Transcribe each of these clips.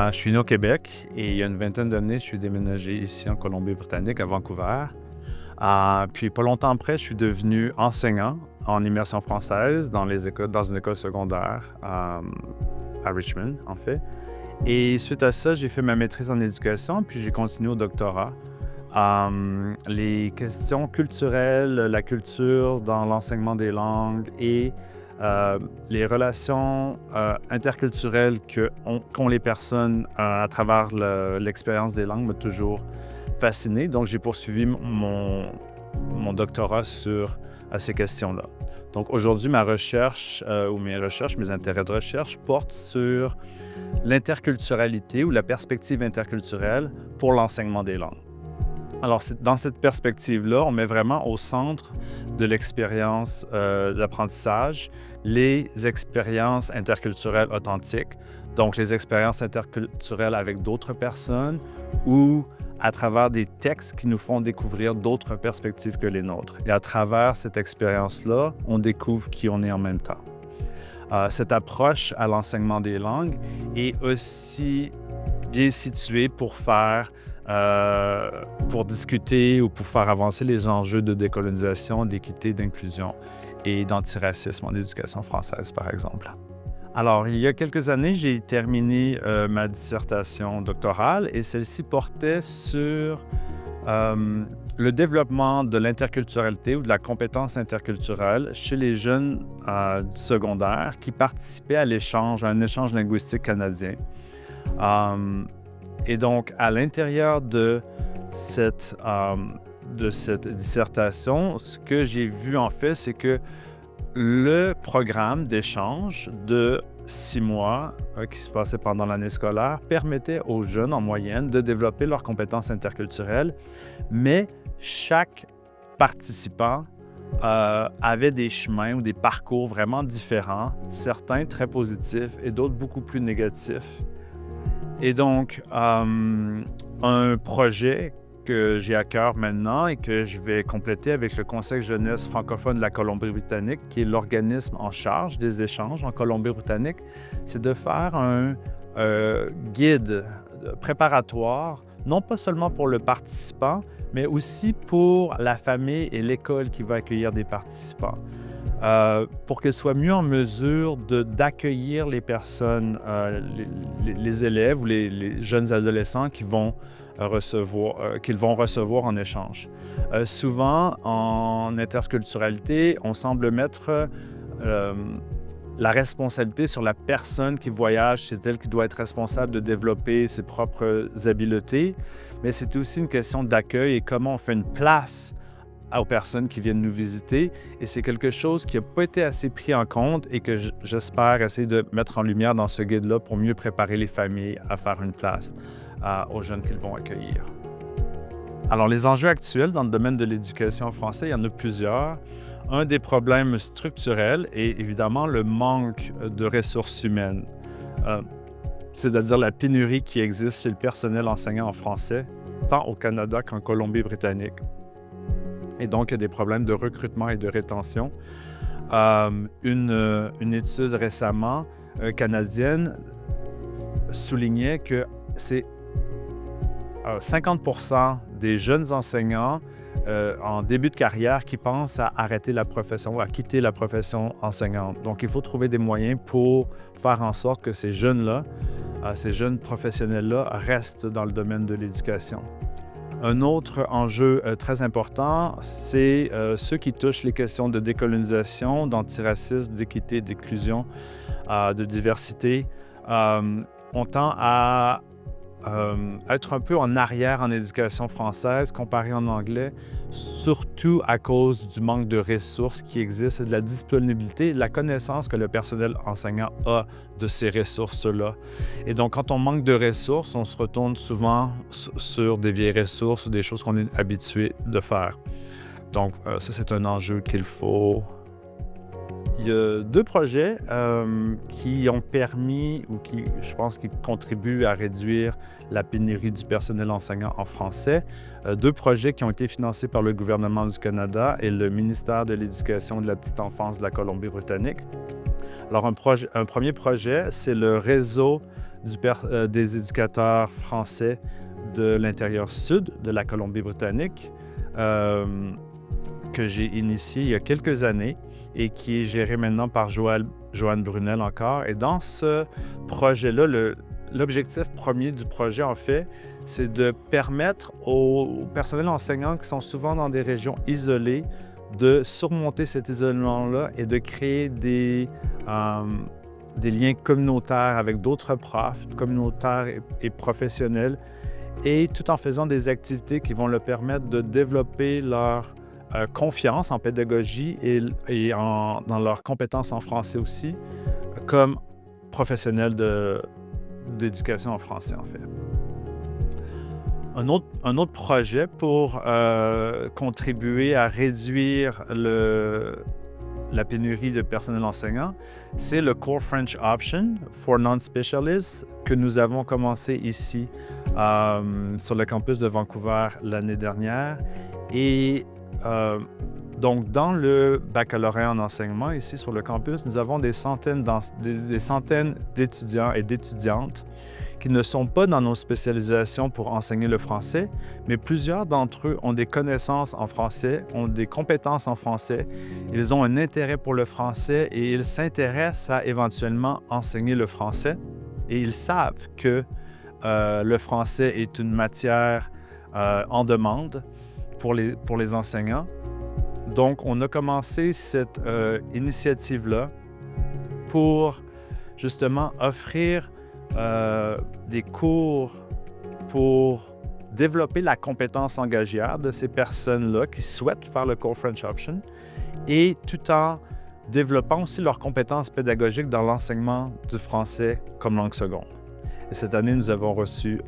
Je suis né au Québec et il y a une vingtaine d'années, je suis déménagé ici en Colombie-Britannique, à Vancouver. Puis pas longtemps après, je suis devenu enseignant en immersion française dans une école secondaire à Richmond, en fait. Et suite à ça, j'ai fait ma maîtrise en éducation, puis j'ai continué au doctorat. Les questions culturelles, la culture dans l'enseignement des langues et les relations interculturelles qu'ont les personnes à travers l'expérience des langues m'a toujours fasciné. Donc, j'ai poursuivi mon doctorat sur ces questions-là. Donc, aujourd'hui, ma recherche mes intérêts de recherche portent sur l'interculturalité ou la perspective interculturelle pour l'enseignement des langues. Alors, dans cette perspective-là, on met vraiment au centre de l'expérience d'apprentissage les expériences interculturelles authentiques, donc les expériences interculturelles avec d'autres personnes ou à travers des textes qui nous font découvrir d'autres perspectives que les nôtres. Et à travers cette expérience-là, on découvre qui on est en même temps. Cette approche à l'enseignement des langues est aussi bien située pour discuter ou pour faire avancer les enjeux de décolonisation, d'équité, d'inclusion et d'antiracisme en éducation française, par exemple. Alors, il y a quelques années, j'ai terminé ma dissertation doctorale et celle-ci portait sur le développement de l'interculturalité ou de la compétence interculturelle chez les jeunes du secondaire qui participaient à un échange linguistique canadien. Et donc, à l'intérieur de cette dissertation, ce que j'ai vu en fait, c'est que le programme d'échange de 6 mois qui se passait pendant l'année scolaire permettait aux jeunes, en moyenne, de développer leurs compétences interculturelles, mais chaque participant avait des chemins ou des parcours vraiment différents, certains très positifs et d'autres beaucoup plus négatifs. Et donc, un projet que j'ai à cœur maintenant et que je vais compléter avec le Conseil jeunesse francophone de la Colombie-Britannique, qui est l'organisme en charge des échanges en Colombie-Britannique, c'est de faire un guide préparatoire, non pas seulement pour le participant, mais aussi pour la famille et l'école qui va accueillir des participants. Pour qu'elle soit mieux en mesure d'accueillir les personnes, les élèves ou les jeunes adolescents qu'ils vont recevoir en échange. Souvent, en interculturalité, on semble mettre la responsabilité sur la personne qui voyage, c'est elle qui doit être responsable de développer ses propres habiletés, mais c'est aussi une question d'accueil et comment on fait une place aux personnes qui viennent nous visiter. Et c'est quelque chose qui n'a pas été assez pris en compte et que j'espère essayer de mettre en lumière dans ce guide-là pour mieux préparer les familles à faire une place aux jeunes qu'ils vont accueillir. Alors, les enjeux actuels dans le domaine de l'éducation française, il y en a plusieurs. Un des problèmes structurels est évidemment le manque de ressources humaines, c'est-à-dire la pénurie qui existe chez le personnel enseignant en français, tant au Canada qu'en Colombie-Britannique. Et donc, il y a des problèmes de recrutement et de rétention. Une étude récemment canadienne soulignait que c'est 50% des jeunes enseignants en début de carrière qui pensent à arrêter la profession ou à quitter la profession enseignante. Donc, il faut trouver des moyens pour faire en sorte que ces jeunes-là, ces jeunes professionnels-là restent dans le domaine de l'éducation. Un autre enjeu très important, c'est ceux qui touchent les questions de décolonisation, d'antiracisme, d'équité, d'inclusion, de diversité. On tend à être un peu en arrière en éducation française comparé en anglais, surtout à cause du manque de ressources qui existent et de la disponibilité et de la connaissance que le personnel enseignant a de ces ressources-là. Et donc, quand on manque de ressources, on se retourne souvent sur des vieilles ressources ou des choses qu'on est habitué de faire. Donc, ça, c'est un enjeu qu'il faut. Il y a 2 projets qui ont permis ou qui, je pense, qui contribuent à réduire la pénurie du personnel enseignant en français. 2 projets qui ont été financés par le gouvernement du Canada et le ministère de l'Éducation et de la petite enfance de la Colombie-Britannique. Alors, un premier projet, c'est le réseau des éducateurs français de l'intérieur sud de la Colombie-Britannique, que j'ai initié il y a quelques années et qui est géré maintenant par Joanne Brunel encore. Et dans ce projet-là, l'objectif premier du projet, en fait, c'est de permettre aux personnels enseignants qui sont souvent dans des régions isolées de surmonter cet isolement-là et de créer des liens communautaires avec d'autres profs, communautaires et professionnels, et tout en faisant des activités qui vont leur permettre de développer leur confiance en pédagogie et dans leurs compétences en français aussi, comme professionnels d'éducation en français, en fait. Un autre projet pour contribuer à réduire la pénurie de personnel enseignant, c'est le Core French Option for Non-Specialists que nous avons commencé ici sur le campus de Vancouver l'année dernière. Et donc, dans le baccalauréat en enseignement, ici sur le campus, nous avons des centaines d'étudiants et d'étudiantes qui ne sont pas dans nos spécialisations pour enseigner le français, mais plusieurs d'entre eux ont des connaissances en français, ont des compétences en français, ils ont un intérêt pour le français et ils s'intéressent à éventuellement enseigner le français. Et ils savent que le français est une matière en demande pour les enseignants. Donc, on a commencé cette initiative-là pour justement offrir des cours pour développer la compétence langagière de ces personnes-là qui souhaitent faire le Core French Option et tout en développant aussi leurs compétences pédagogiques dans l'enseignement du français comme langue seconde. Et cette année, nous avons reçu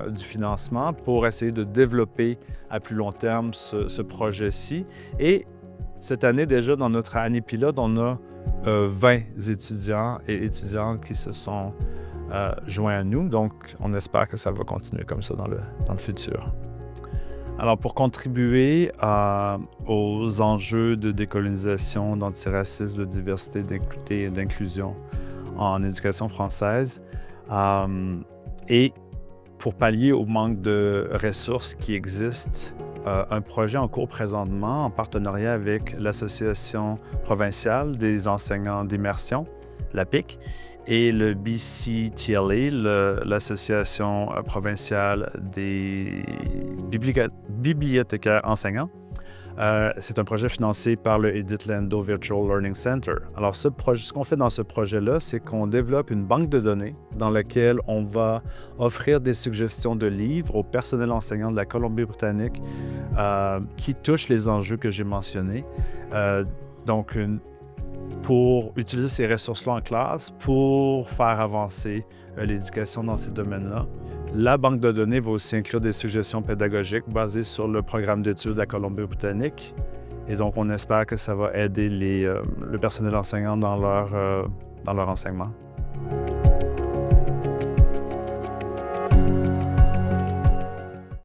du financement pour essayer de développer à plus long terme ce projet-ci. Et cette année, déjà, dans notre année pilote, on a 20 étudiants et étudiantes qui se sont joints à nous. Donc, on espère que ça va continuer comme ça dans le futur. Alors, pour contribuer aux enjeux de décolonisation, d'antiracisme, de diversité, d'équité et d'inclusion en éducation française, et pour pallier au manque de ressources qui existent, un projet en cours présentement en partenariat avec l'Association provinciale des enseignants d'immersion, l'APIC, et le BCTLA, l'Association provinciale des bibliothécaires enseignants. C'est un projet financé par le Edith Lando Virtual Learning Center. Alors, ce qu'on fait dans ce projet-là, c'est qu'on développe une banque de données dans laquelle on va offrir des suggestions de livres au personnel enseignant de la Colombie-Britannique qui touchent les enjeux que j'ai mentionnés. Donc, pour utiliser ces ressources-là en classe pour faire avancer l'éducation dans ces domaines-là. La banque de données va aussi inclure des suggestions pédagogiques basées sur le programme d'études de la Colombie-Britannique. Et donc, on espère que ça va aider le personnel enseignant dans leur enseignement.